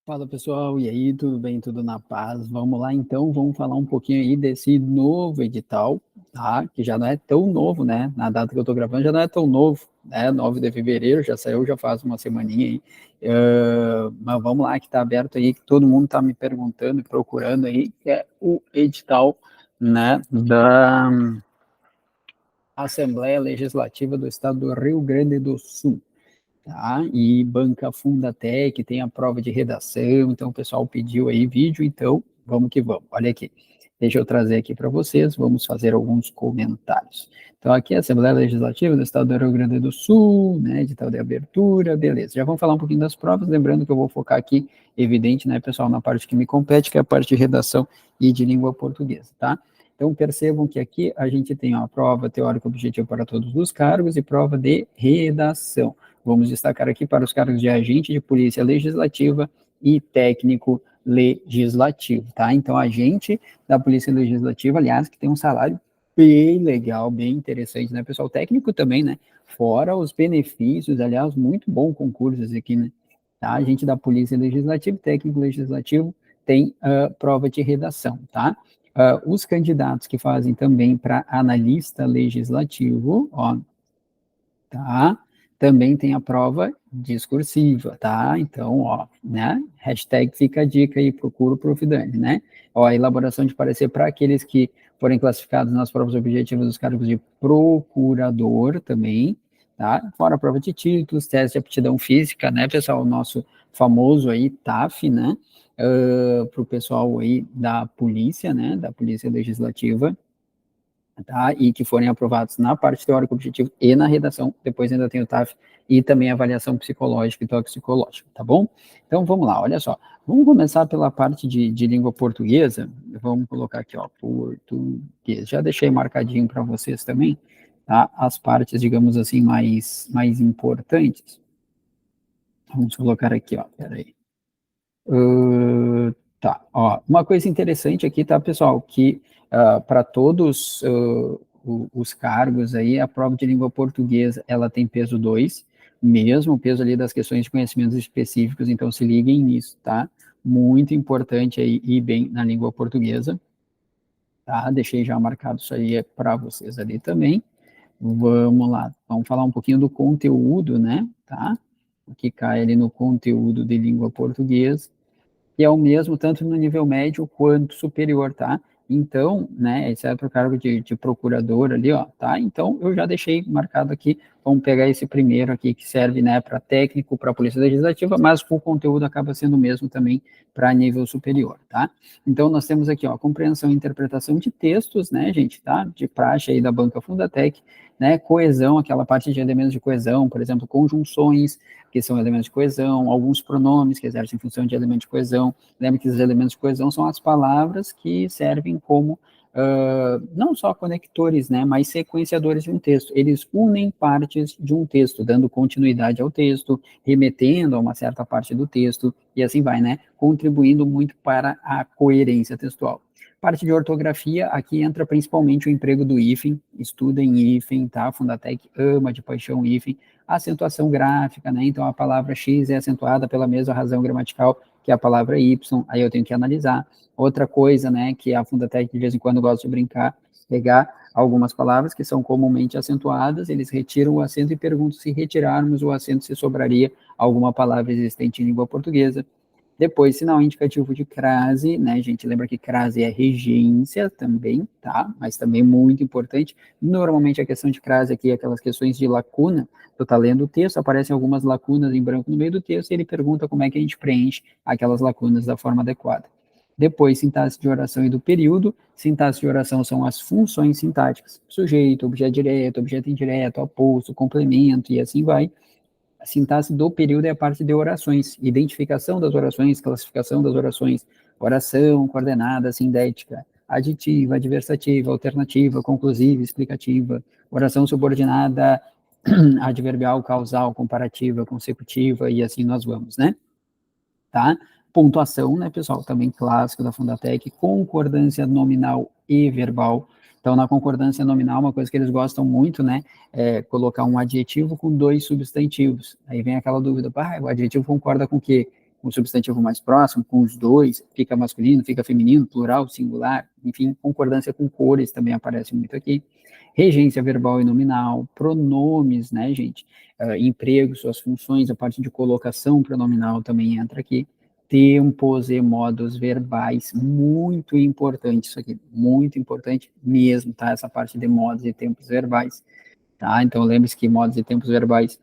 Fala pessoal, e aí, tudo bem? Tudo na paz? Vamos lá então, vamos falar um pouquinho aí desse novo edital, tá? Que já não é tão novo, né? Na data que eu tô gravando já não é tão novo, né? 9 de fevereiro, já saiu, já faz uma semaninha aí. Mas vamos lá, que tá aberto aí, que todo mundo tá me perguntando e procurando aí, que é o edital, né? Da Assembleia Legislativa do Estado do Rio Grande do Sul. Tá? E banca Fundatec, tem a prova de redação, então o pessoal pediu aí vídeo, então vamos que vamos. Olha aqui, deixa eu trazer aqui para vocês, vamos fazer alguns comentários. Então aqui é a Assembleia Legislativa do Estado do Rio Grande do Sul, né, edital de abertura, beleza. Já vamos falar um pouquinho das provas, lembrando que eu vou focar aqui, evidente, né, pessoal, na parte que me compete, que é a parte de redação e de língua portuguesa, tá? Então, percebam que aqui a gente tem a prova teórica objetiva para todos os cargos e prova de redação. Vamos destacar aqui para os cargos de agente de polícia legislativa e técnico legislativo, tá? Então, agente da polícia legislativa, aliás, que tem um salário bem legal, bem interessante, né, pessoal? Técnico também, né? Fora os benefícios, aliás, muito bom concursos aqui, né? Tá? Agente da polícia legislativa, técnico legislativo, tem prova de redação, tá? Os candidatos que fazem também para analista legislativo, ó, tá? Também tem a prova discursiva, tá? Então, ó, né? Hashtag fica a dica aí, procura o Profidani, né? Ó, a elaboração de parecer para aqueles que forem classificados nas provas objetivas dos cargos de procurador também, tá? Fora a prova de títulos, teste de aptidão física, né, pessoal? O nosso famoso aí, TAF, né? Para o pessoal aí da polícia, né? Da polícia legislativa, tá? E que forem aprovados na parte teórica objetiva e na redação, depois ainda tem o TAF e também a avaliação psicológica e toxicológica, tá bom? Então vamos lá, olha só, vamos começar pela parte de língua portuguesa, vamos colocar aqui, ó, português, já deixei marcadinho para vocês também, tá? As partes, digamos assim, mais importantes, vamos colocar aqui, ó, peraí. Tá, ó, uma coisa interessante aqui, tá, pessoal, que para todos os cargos aí, a prova de língua portuguesa, ela tem peso 2, mesmo o peso ali das questões de conhecimentos específicos, então se liguem nisso, tá? Muito importante aí ir bem na língua portuguesa, tá? Deixei já marcado isso aí para vocês ali também. Vamos lá, vamos falar um pouquinho do conteúdo, né, tá? O que cai ali no conteúdo de língua portuguesa que é o mesmo tanto no nível médio quanto superior, tá? Então, né, esse é para o cargo de procurador ali, ó, tá? Então, eu já deixei marcado aqui, vamos pegar esse primeiro aqui, que serve, né, para técnico, para a Polícia Legislativa, mas o conteúdo acaba sendo o mesmo também para nível superior, tá? Então, nós temos aqui, ó, compreensão e interpretação de textos, né, gente, tá? De praxe aí da Banca Fundatec, né, coesão, aquela parte de elementos de coesão, por exemplo, conjunções, que são elementos de coesão, alguns pronomes que exercem função de elemento de coesão. Lembre que os elementos de coesão são as palavras que servem como não só conectores, né, mas sequenciadores de um texto. Eles unem partes de um texto, dando continuidade ao texto, remetendo a uma certa parte do texto, e assim vai, né, contribuindo muito para a coerência textual. Parte de ortografia, aqui entra principalmente o emprego do hífen, estudem hífen, tá? Fundatec ama de paixão hífen, acentuação gráfica, né? Então a palavra X é acentuada pela mesma razão gramatical que a palavra Y, aí eu tenho que analisar. Outra coisa, né, que a Fundatec de vez em quando gosta de brincar, pegar algumas palavras que são comumente acentuadas, eles retiram o acento e perguntam se retirarmos o acento, se sobraria alguma palavra existente em língua portuguesa. Depois, sinal indicativo de crase, né, gente? Lembra que crase é regência também, tá? Mas também muito importante. Normalmente a questão de crase aqui é aquelas questões de lacuna. Tu tá lendo o texto, aparecem algumas lacunas em branco no meio do texto e ele pergunta como é que a gente preenche aquelas lacunas da forma adequada. Depois, sintaxe de oração e do período. Sintaxe de oração são as funções sintáticas. Sujeito, objeto direto, objeto indireto, aposto, complemento e assim vai. A sintaxe do período é a parte de orações, identificação das orações, classificação das orações, oração, coordenada, sindética, aditiva, adversativa, alternativa, conclusiva, explicativa, oração subordinada, adverbial, causal, comparativa, consecutiva, e assim nós vamos, né? Tá? Pontuação, né, pessoal? Também clássico da Fundatec, concordância nominal e verbal. Então, na concordância nominal, uma coisa que eles gostam muito, né, é colocar um adjetivo com dois substantivos. Aí vem aquela dúvida, o adjetivo concorda com o quê? o substantivo mais próximo, com os dois, fica masculino, fica feminino, plural, singular, enfim, concordância com cores também aparece muito aqui. Regência verbal e nominal, pronomes, né, gente? Emprego, suas funções, a parte de colocação pronominal também entra aqui. Tempos e modos verbais, muito importante isso aqui, muito importante mesmo, tá? Essa parte de modos e tempos verbais, tá? Então, lembre-se que modos e tempos verbais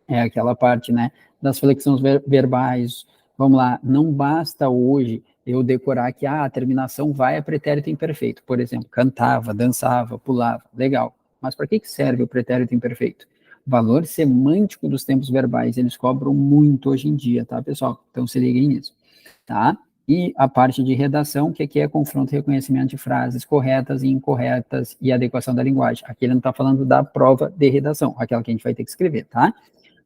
é aquela parte, né, das flexões verbais. Vamos lá, não basta hoje eu decorar que a terminação vai a pretérito imperfeito. Por exemplo, cantava, dançava, pulava, legal. Mas para que serve o pretérito imperfeito? O valor semântico dos tempos verbais, eles cobram muito hoje em dia, tá, pessoal? Então se liguem nisso, tá? E a parte de redação, que aqui é confronto e reconhecimento de frases corretas e incorretas e adequação da linguagem. Aqui ele não está falando da prova de redação, aquela que a gente vai ter que escrever, tá?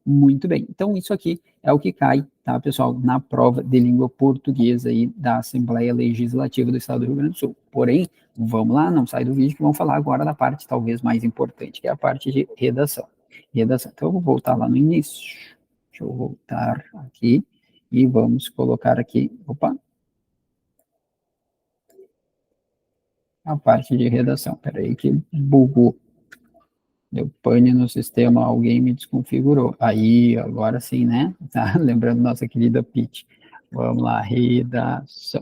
Muito bem. Então, isso aqui é o que cai, tá, pessoal, na prova de língua portuguesa aí da Assembleia Legislativa do Estado do Rio Grande do Sul. Porém, vamos lá, não sai do vídeo, que vamos falar agora da parte talvez mais importante, que é a parte de redação. Redação. Então, eu vou voltar lá no início. Deixa eu voltar aqui e vamos colocar aqui, opa, a parte de redação. Peraí que bugou. Deu pane no sistema, alguém me desconfigurou. Aí, agora sim, né? Tá? Lembrando nossa querida Pete. Vamos lá, redação.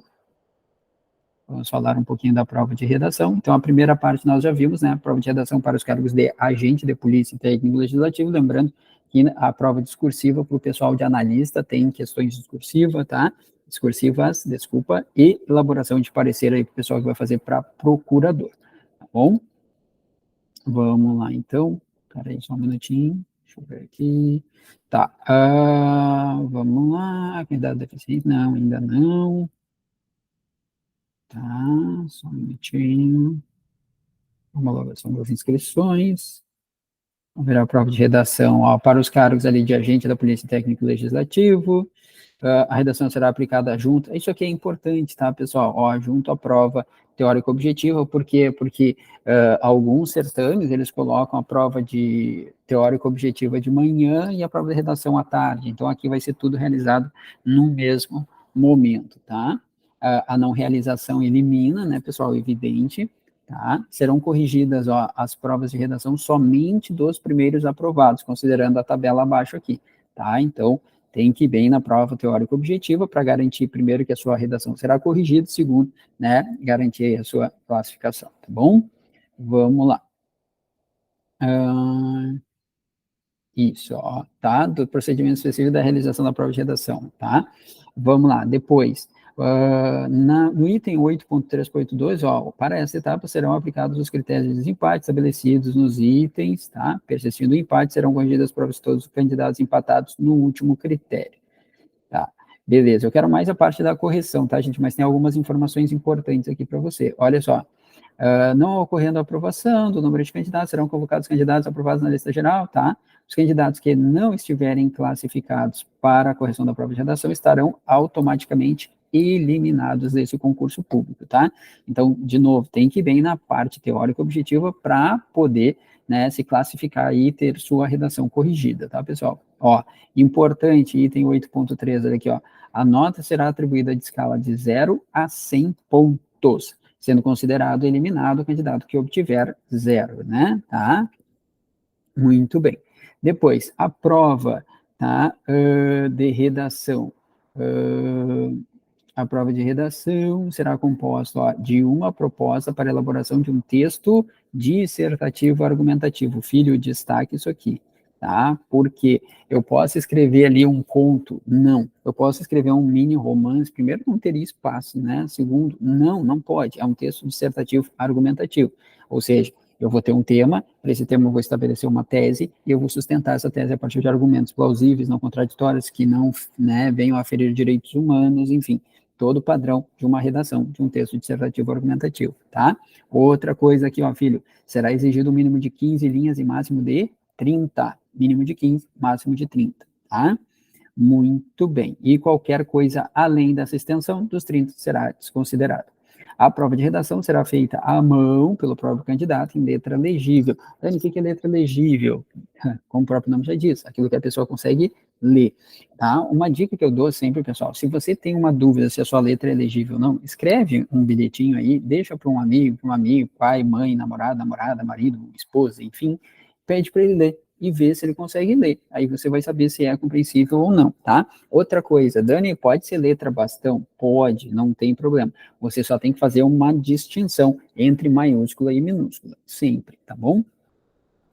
Vamos falar um pouquinho da prova de redação. Então, a primeira parte nós já vimos, né? A prova de redação para os cargos de agente de polícia e técnico legislativo. Lembrando que a prova discursiva para o pessoal de analista tem questões discursivas, tá? Discursivas, desculpa, e elaboração de parecer aí para o pessoal que vai fazer para procurador, tá bom? Vamos lá, então. Peraí, só um minutinho. Deixa eu ver aqui. Tá. Vamos lá. Cuidado deficiente? Não, ainda não. Tá, só um minutinho. Homologação das inscrições. Vamos ver a prova de redação, ó, para os cargos ali de agente da Polícia Técnico Legislativo. A redação será aplicada junto. Isso aqui é importante, tá, pessoal? Ó, junto à prova teórica objetiva, por quê? Porque alguns certames, eles colocam a prova de teórica objetiva de manhã e a prova de redação à tarde. Então, aqui vai ser tudo realizado no mesmo momento, tá? A não realização elimina, né, pessoal, evidente, tá? Serão corrigidas, ó, as provas de redação somente dos primeiros aprovados, considerando a tabela abaixo aqui, tá? Então, tem que ir bem na prova teórica objetiva para garantir, primeiro, que a sua redação será corrigida, segundo, né, garantir a sua classificação, tá bom? Vamos lá. Isso, ó, tá? Do procedimento específico da realização da prova de redação, tá? Vamos lá, depois, no item 8.3.2, ó, para essa etapa serão aplicados os critérios de desempate estabelecidos nos itens, tá? Persistindo o empate, serão corrigidas as provas de todos os candidatos empatados no último critério, tá? Beleza, eu quero mais a parte da correção, tá, gente? Mas tem algumas informações importantes aqui para você. Olha só, não ocorrendo a aprovação do número de candidatos, serão convocados candidatos aprovados na lista geral, tá? Os candidatos que não estiverem classificados para a correção da prova de redação estarão automaticamente eliminados desse concurso público, tá? Então, de novo, tem que ir bem na parte teórica objetiva para poder, né, se classificar e ter sua redação corrigida, tá, pessoal? Ó, importante, item 8.3, olha aqui, ó, a nota será atribuída de escala de 0 a 100 pontos, sendo considerado eliminado o candidato que obtiver 0, né, tá? Muito bem. Depois, a prova, tá, de redação. A prova de redação será composta, ó, de uma proposta para elaboração de um texto dissertativo argumentativo. Filho, destaque isso aqui, tá? Porque eu posso escrever ali um conto? Não. Eu posso escrever um mini romance? Primeiro, não teria espaço, né? Segundo, não pode. É um texto dissertativo argumentativo. Ou seja, eu vou ter um tema, para esse tema eu vou estabelecer uma tese, e eu vou sustentar essa tese a partir de argumentos plausíveis, não contraditórios, que não, né, venham a ferir direitos humanos, enfim, todo o padrão de uma redação, de um texto dissertativo argumentativo, tá? Outra coisa aqui, ó, filho, será exigido um mínimo de 15 linhas e máximo de 30, mínimo de 15, máximo de 30, tá? Muito bem. E qualquer coisa além dessa extensão dos 30 será desconsiderado. A prova de redação será feita à mão pelo próprio candidato em letra legível. Dani, o que é letra legível? Como o próprio nome já diz, aquilo que a pessoa consegue ler, tá? Uma dica que eu dou sempre, pessoal, se você tem uma dúvida se a sua letra é legível ou não, escreve um bilhetinho aí, deixa para um amigo, pai, mãe, namorada, marido, esposa, enfim, pede para ele ler e vê se ele consegue ler. Aí você vai saber se é compreensível ou não, tá? Outra coisa, Dani, pode ser letra bastão? Pode, não tem problema. Você só tem que fazer uma distinção entre maiúscula e minúscula, sempre, tá bom?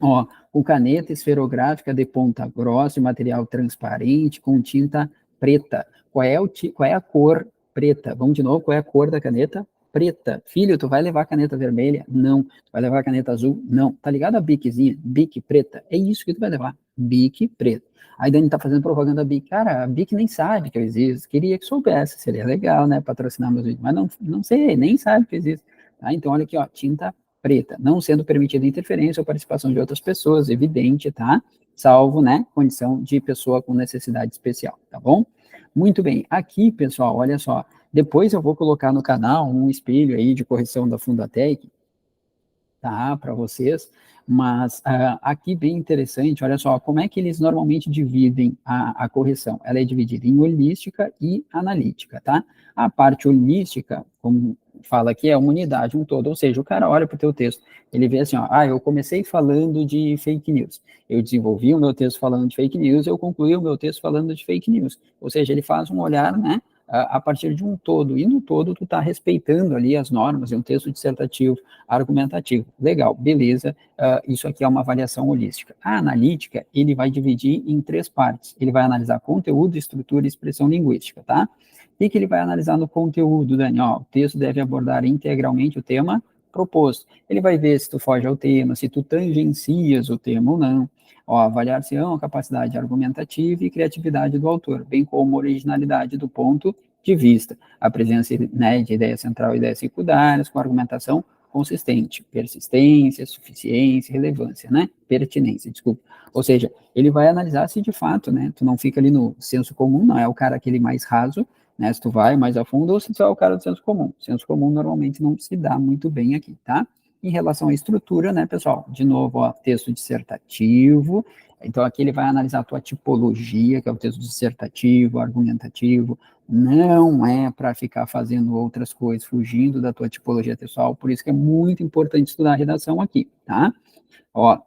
Ó, com caneta esferográfica de ponta grossa e material transparente com tinta preta. Qual é a cor preta? Vamos de novo, qual é a cor da caneta? Preta. Filho, tu vai levar a caneta vermelha? Não. Tu vai levar a caneta azul? Não. Tá ligado a Biczinha? Bic preta. É isso que tu vai levar. Bic preto. Aí Dani tá fazendo propaganda da Bic. Cara, a Bic nem sabe que eu existo. Queria que soubesse. Seria legal, né? Patrocinar meus vídeos. Mas não sei, nem sabe que eu existo. Tá? Então, olha aqui, ó. Tinta preta, não sendo permitida interferência ou participação de outras pessoas, evidente, tá? Salvo, né, condição de pessoa com necessidade especial, tá bom? Muito bem, aqui, pessoal, olha só, depois eu vou colocar no canal um espelho aí de correção da Fundatec, tá, para vocês, mas aqui bem interessante, olha só, como é que eles normalmente dividem a correção? Ela é dividida em holística e analítica, tá? A parte holística, como fala aqui, é uma unidade, um todo, ou seja, o cara olha para o teu texto, ele vê assim, ó, eu comecei falando de fake news, eu desenvolvi o meu texto falando de fake news, eu concluí o meu texto falando de fake news, ou seja, ele faz um olhar, né, a partir de um todo, e no todo tu está respeitando ali as normas, é um texto dissertativo, argumentativo. Legal, beleza, isso aqui é uma avaliação holística. A analítica, ele vai dividir em 3 partes. Ele vai analisar conteúdo, estrutura e expressão linguística, tá? O que ele vai analisar no conteúdo, Dani? Ó, o texto deve abordar integralmente o tema proposto. Ele vai ver se tu foge ao tema, se tu tangencias o tema ou não. Ó, avaliar se a capacidade argumentativa e criatividade do autor, bem como originalidade do ponto de vista. A presença, né, de ideia central e ideias secundárias com argumentação consistente, persistência, suficiência, relevância, né? Pertinência, desculpa. Ou seja, ele vai analisar se de fato, né? Tu não fica ali no senso comum, não é o cara aquele mais raso, né? Se tu vai mais a fundo ou se tu é o cara do senso comum. O senso comum normalmente não se dá muito bem aqui, tá? Em relação à estrutura, né, pessoal? De novo, ó, texto dissertativo. Então, aqui ele vai analisar a tua tipologia, que é o texto dissertativo, argumentativo. Não é para ficar fazendo outras coisas, fugindo da tua tipologia textual. Por isso que é muito importante estudar a redação aqui, tá? Ó,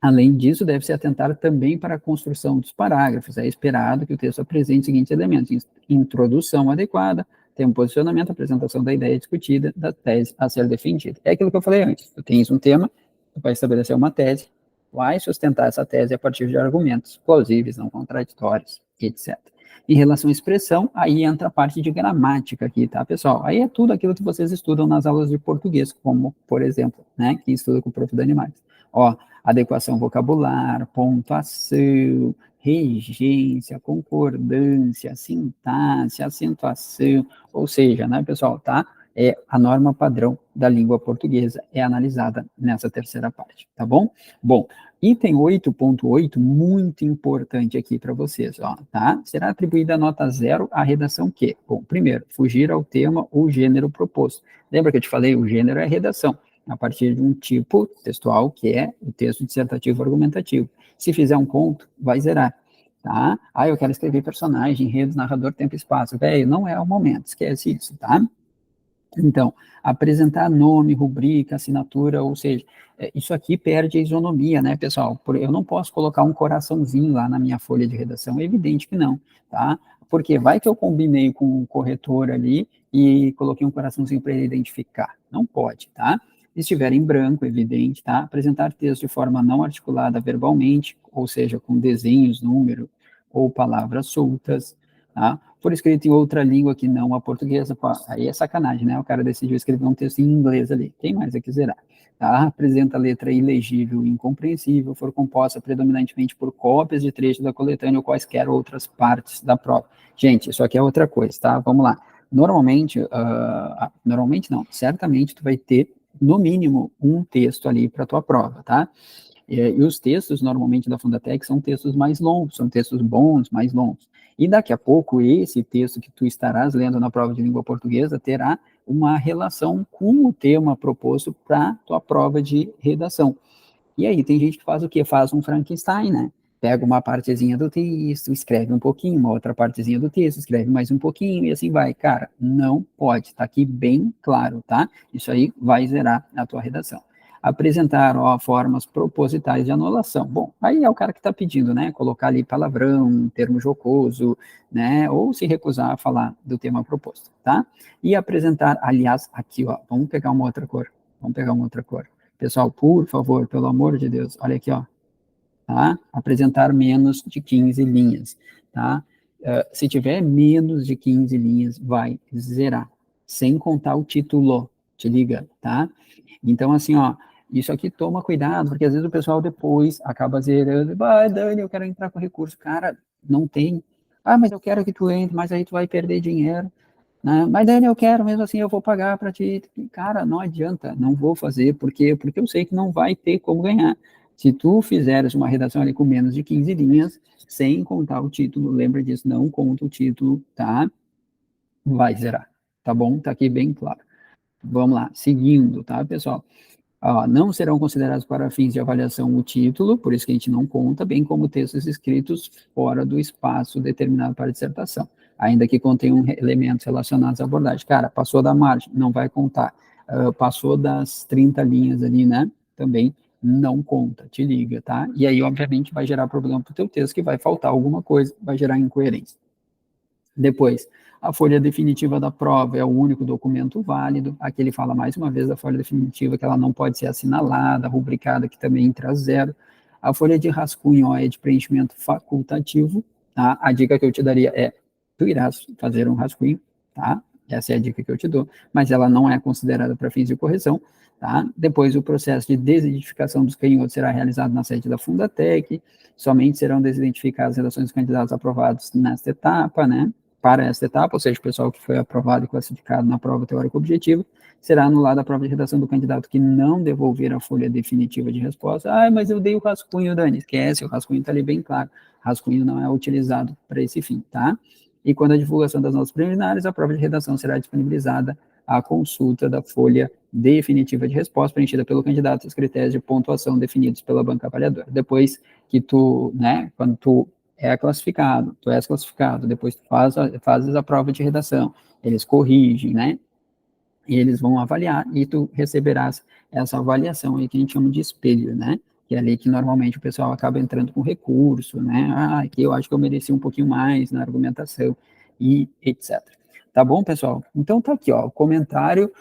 além disso, deve-se atentar também para a construção dos parágrafos. É esperado que o texto apresente os seguintes elementos: introdução adequada, tem um posicionamento, apresentação da ideia discutida, da tese a ser defendida. É aquilo que eu falei antes. Tu tens um tema, tu vai estabelecer uma tese, vai sustentar essa tese a partir de argumentos plausíveis, não contraditórios, etc. Em relação à expressão, aí entra a parte de gramática aqui, tá, pessoal? Aí é tudo aquilo que vocês estudam nas aulas de português, como, por exemplo, né, quem estuda com o Prof. Dani Marques. Ó, adequação vocabular, pontuação, regência, concordância, sintaxe, acentuação, ou seja, né, pessoal, tá? É a norma padrão da língua portuguesa é analisada nessa terceira parte, tá bom? Bom, item 8.8, muito importante aqui para vocês, ó, tá? Será atribuída a nota 0 à redação que? Bom, primeiro, fugir ao tema ou gênero proposto. Lembra que eu te falei, o gênero é redação, a partir de um tipo textual que é o texto dissertativo argumentativo. Se fizer um conto, vai zerar, tá? Eu quero escrever personagem, enredo, narrador, tempo e espaço. Velho, não é o momento, esquece isso, tá? Então, apresentar nome, rubrica, assinatura, ou seja, isso aqui perde a isonomia, né, pessoal? Eu não posso colocar um coraçãozinho lá na minha folha de redação, é evidente que não, tá? Porque vai que eu combinei com o corretor ali e coloquei um coraçãozinho para ele identificar. Não pode, tá? Se estiver em branco, evidente, tá? Apresentar texto de forma não articulada verbalmente, ou seja, com desenhos, número ou palavras soltas, tá? For escrito em outra língua que não a portuguesa, pô, aí é sacanagem, né? O cara decidiu escrever um texto em inglês ali. Quem mais é que zerar? Tá? Apresenta letra ilegível e incompreensível, for composta predominantemente por cópias de trechos da coletânea ou quaisquer outras partes da prova. Gente, isso aqui é outra coisa, tá? Vamos lá. Normalmente, normalmente não, certamente tu vai ter, no mínimo, um texto ali para tua prova, tá? E os textos, normalmente, da Fundatec são textos mais longos, são textos bons, mais longos. E daqui a pouco, esse texto que tu estarás lendo na prova de língua portuguesa terá uma relação com o tema proposto para tua prova de redação. E aí, tem gente que faz o quê? Faz um Frankenstein, né? pega uma partezinha do texto, escreve um pouquinho, uma outra partezinha do texto, escreve mais um pouquinho, e assim vai. Cara, não pode, tá aqui bem claro, tá? Isso aí vai zerar a tua redação. Apresentar, ó, formas propositais de anulação. Bom, aí é o cara que está pedindo, né? Colocar ali palavrão, termo jocoso, né? Ou se recusar a falar do tema proposto, tá? E apresentar, aliás, aqui, ó, vamos pegar uma outra cor. Vamos pegar uma outra cor. Pessoal, por favor, pelo amor de Deus, olha aqui, ó. Tá? Apresentar menos de 15 linhas, tá? Se tiver menos de 15 linhas, vai zerar, sem contar o título, te liga, tá? Então, assim, ó, isso aqui toma cuidado, porque às vezes o pessoal depois acaba zerando, ah, Dani, eu quero entrar com recurso. Cara, não tem. Ah, mas eu quero que tu entre, mas aí tu vai perder dinheiro. Né? Mas, Dani, eu quero, mesmo assim eu vou pagar para ti. Cara, não adianta, não vou fazer, porque eu sei que não vai ter como ganhar. Se tu fizeres uma redação ali com menos de 15 linhas, sem contar o título, lembra disso, não conta o título, tá? Vai zerar, tá bom? Tá aqui bem claro. Vamos lá, seguindo, tá, pessoal? Não serão considerados para fins de avaliação o título, por isso que a gente não conta, bem como textos escritos fora do espaço determinado para a dissertação, ainda que contenham elementos relacionados à abordagem. Cara, passou da margem, não vai contar. Passou das 30 linhas ali, né? Também não conta, te liga, tá? E aí, obviamente, vai gerar problema para o teu texto, que vai faltar alguma coisa, vai gerar incoerência. Depois, a folha definitiva da prova é o único documento válido. Aqui ele fala mais uma vez da folha definitiva, que ela não pode ser assinalada, rubricada, que também entra zero. A folha de rascunho, ó, é de preenchimento facultativo, tá? A dica que eu te daria é, tu irás fazer um rascunho, tá? Essa é a dica que eu te dou, mas ela não é considerada para fins de correção, tá? Depois, o processo de desidentificação dos canhotos será realizado na sede da Fundatec, somente serão desidentificadas as redações dos candidatos aprovados nesta etapa, né? Para esta etapa, ou seja, o pessoal que foi aprovado e classificado na prova teórica objetiva, será anulada a prova de redação do candidato que não devolver a folha definitiva de resposta. Ah, mas eu dei o rascunho, Dani. Esquece, o rascunho está ali bem claro. Rascunho não é utilizado para esse fim, tá? E quando a divulgação das notas preliminares, a prova de redação será disponibilizada à consulta da folha definitiva de resposta preenchida pelo candidato e os critérios de pontuação definidos pela banca avaliadora. Depois que tu, né, quando tu é classificado, tu és classificado, depois tu fazes a prova de redação, eles corrigem, né, e eles vão avaliar, e tu receberás essa avaliação aí que a gente chama de espelho, né, que é ali que normalmente o pessoal acaba entrando com recurso, né, aqui eu acho que eu mereci um pouquinho mais na argumentação, e etc. Tá bom, pessoal? Então tá aqui, ó, o comentário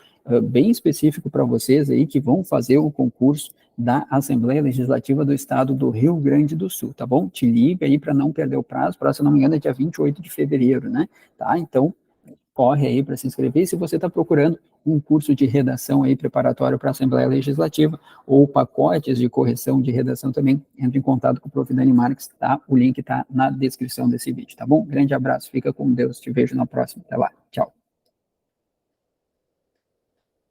bem específico para vocês aí que vão fazer o concurso da Assembleia Legislativa do Estado do Rio Grande do Sul, tá bom? Te liga aí para não perder o prazo, se não me engano é dia 28 de fevereiro, né? Tá? Então, corre aí para se inscrever. E se você está procurando um curso de redação aí preparatório para a Assembleia Legislativa ou pacotes de correção de redação também, entre em contato com o Prof. Dani Marques, tá? O link está na descrição desse vídeo, tá bom? Grande abraço, fica com Deus, te vejo na próxima. Até lá, tchau.